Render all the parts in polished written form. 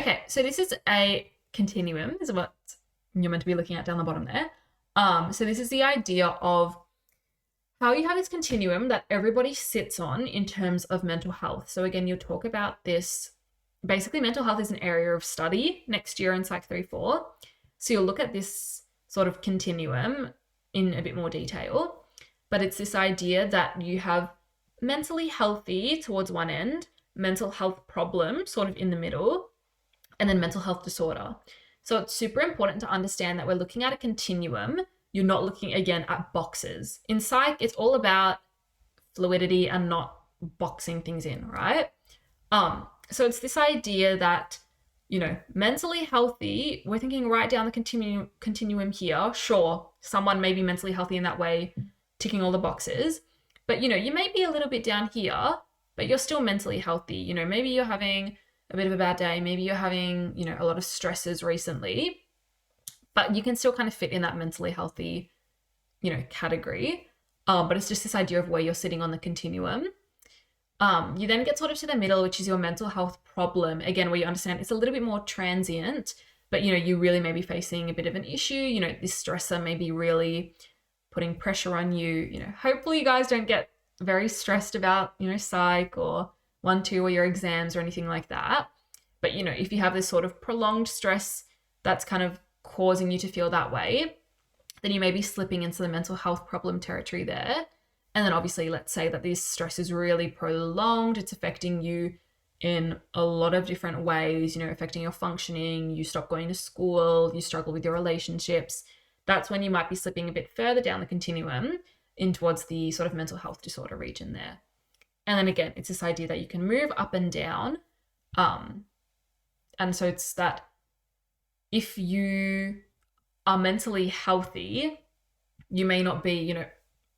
Okay, so this is a continuum, is what you're meant to be looking at down the bottom there. So this is the idea of how you have this continuum that everybody sits on in terms of mental health. So again, you'll talk about this. Basically, mental health is an area of study next year in Psych 3-4. So you'll look at this sort of continuum in a bit more detail. But it's this idea that you have mentally healthy towards one end, mental health problem sort of in the middle, and then mental health disorder. So it's super important to understand that we're looking at a continuum. You're not looking, again, at boxes. In psych, it's all about fluidity and not boxing things in, right? So it's this idea that, mentally healthy, we're thinking right down the continuum here. Sure, someone may be mentally healthy in that way, ticking all the boxes, but, you may be a little bit down here, but you're still mentally healthy. Maybe you're having a bit of a bad day. Maybe you're having, a lot of stresses recently, but you can still kind of fit in that mentally healthy, category. But it's just this idea of where you're sitting on the continuum. You then get sort of to the middle, which is your mental health problem. Again, where you understand it's a little bit more transient, but, you really may be facing a bit of an issue. This stressor may be really putting pressure on you. Hopefully you guys don't get very stressed about, psych or 1-2 or your exams or anything like that. But, if you have this sort of prolonged stress that's kind of causing you to feel that way, then you may be slipping into the mental health problem territory there. And then obviously, let's say that this stress is really prolonged. It's affecting you in a lot of different ways, affecting your functioning. You stop going to school, you struggle with your relationships. That's when you might be slipping a bit further down the continuum in towards the sort of mental health disorder region there. And then again, it's this idea that you can move up and down. And so it's that if you are mentally healthy, you may not be,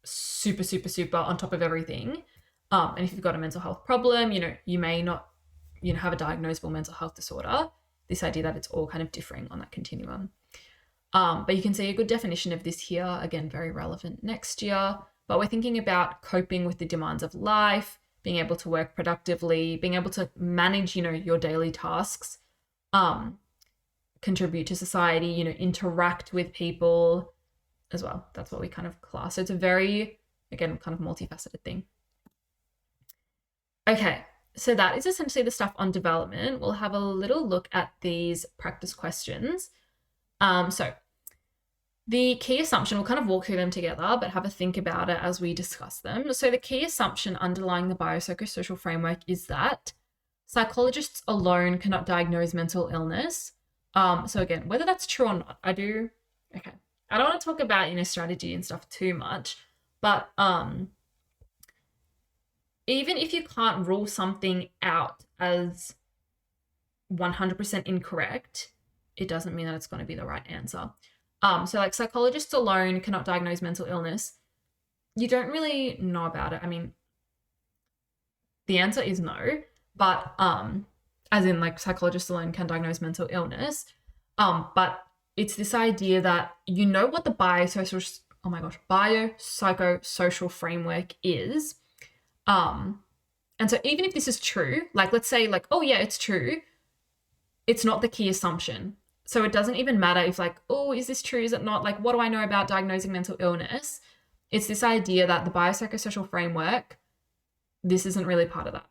super, super, super on top of everything. And if you've got a mental health problem, you may not, have a diagnosable mental health disorder. This idea that it's all kind of differing on that continuum. But you can see a good definition of this here. Again, very relevant next year. But we're thinking about coping with the demands of life, being able to work productively, being able to manage, your daily tasks, contribute to society, interact with people as well. That's what we kind of class. So it's a very, again, kind of multifaceted thing. Okay, so that is essentially the stuff on development. We'll have a little look at these practice questions. So the key assumption, we'll kind of walk through them together, but have a think about it as we discuss them. So the key assumption underlying the biopsychosocial framework is that psychologists alone cannot diagnose mental illness. So again, whether that's true or not, I don't want to talk about, strategy and stuff too much, but even if you can't rule something out as 100% incorrect, it doesn't mean that it's going to be the right answer. So like psychologists alone cannot diagnose mental illness. You don't really know about it. I mean, the answer is no, but as in like psychologists alone can diagnose mental illness. But it's this idea that what the biopsychosocial framework is. And so even if this is true, like let's say like, oh yeah, it's true, it's not the key assumption. So it doesn't even matter if like, oh, is this true? Is it not? Like, what do I know about diagnosing mental illness? It's this idea that the biopsychosocial framework, this isn't really part of that.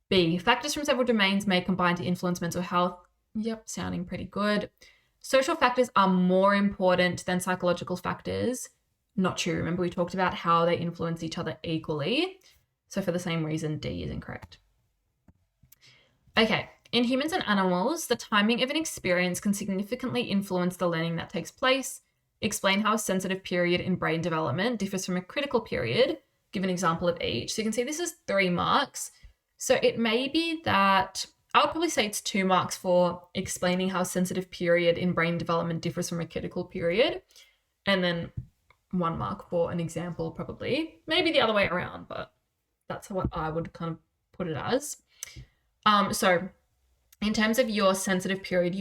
B, factors from several domains may combine to influence mental health. Yep, sounding pretty good. Social factors are more important than psychological factors. Not true. Remember, we talked about how they influence each other equally. So for the same reason, D is incorrect. Okay. In humans and animals, the timing of an experience can significantly influence the learning that takes place. Explain how a sensitive period in brain development differs from a critical period. Give an example of each. So you can see this is 3 marks. So it may be that I would probably say it's 2 marks for explaining how a sensitive period in brain development differs from a critical period. And then 1 mark for an example, probably. Maybe the other way around, but that's what I would kind of put it as. So in terms of your sensitive period,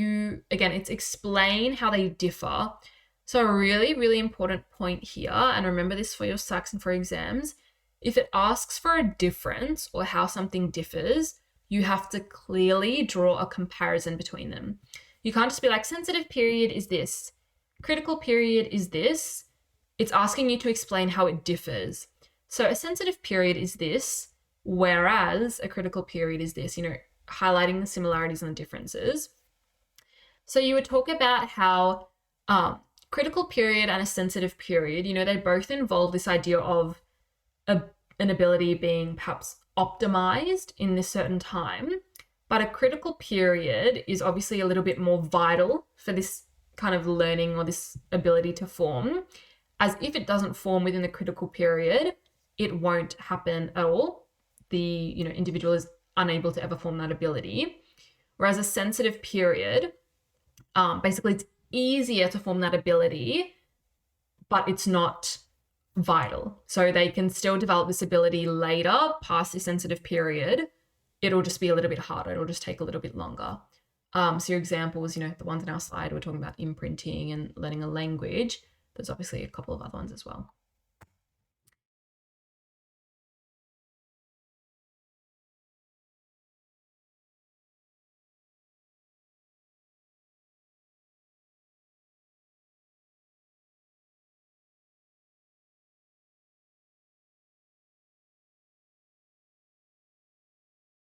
it's explain how they differ. So a really, really important point here, and remember this for your SACs and for exams, if it asks for a difference or how something differs, you have to clearly draw a comparison between them. You can't just be like, sensitive period is this, critical period is this. It's asking you to explain how it differs. So a sensitive period is this, whereas a critical period is this, highlighting the similarities and the differences. So you would talk about how critical period and a sensitive period, they both involve this idea of an ability being perhaps optimized in this certain time, but a critical period is obviously a little bit more vital for this kind of learning or this ability to form, as if it doesn't form within the critical period, it won't happen at all. The individual is unable to ever form that ability. Whereas a sensitive period, basically it's easier to form that ability, but it's not vital. So they can still develop this ability later, past the sensitive period. It'll just be a little bit harder. It'll just take a little bit longer. So your examples, the ones in our slide, we're talking about imprinting and learning a language. There's obviously a couple of other ones as well.